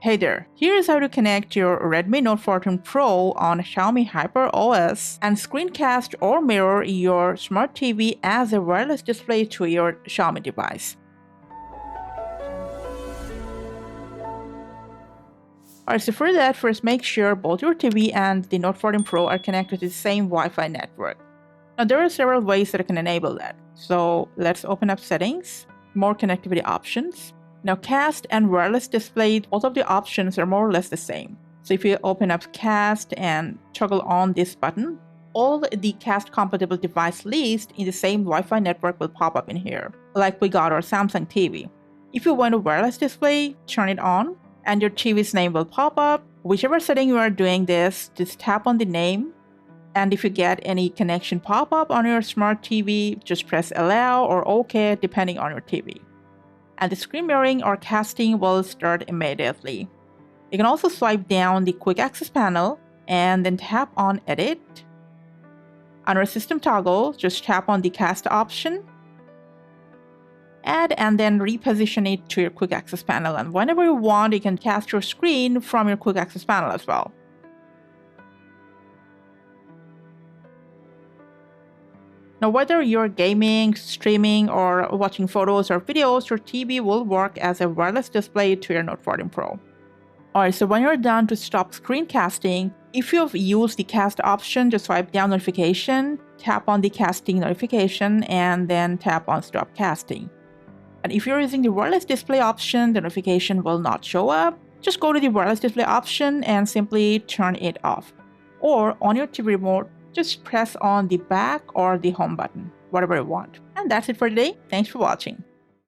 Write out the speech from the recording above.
Hey there, here's how to connect your Redmi Note 14 Pro on Xiaomi HyperOS and screencast or mirror your smart TV as a wireless display to your Xiaomi device. Alright, so for that, first make sure both your TV and the Note 14 Pro are connected to the same Wi-Fi network. Now there are several ways that I can enable that. So let's open up settings, more connectivity options. Now cast and wireless display, both of the options are more or less the same. So if you open up cast and toggle on this button, all the cast compatible device list in the same Wi-Fi network will pop up in here, like we got our Samsung TV. If you want a wireless display, turn it on and your TV's name will pop up. Whichever setting you are doing this, just tap on the name. And if you get any connection pop up on your smart TV, just press allow or OK depending on your TV. And the screen mirroring or casting will start immediately. You can also swipe down the quick access panel and then tap on edit. Under system toggle, just tap on the cast option. Add and then reposition it to your quick access panel. And whenever you want, you can cast your screen from your quick access panel as well. Now, whether you're gaming, streaming, or watching photos or videos, your TV will work as a wireless display to your Note 14 Pro. Alright, so when you're done to stop screencasting, if you've used the cast option, just swipe down notification, tap on the casting notification, and then tap on stop casting. And if you're using the wireless display option, the notification will not show up. Just go to the wireless display option and simply turn it off. Or on your TV remote, just press on the back or the home button, whatever you want. And that's it for today. Thanks for watching.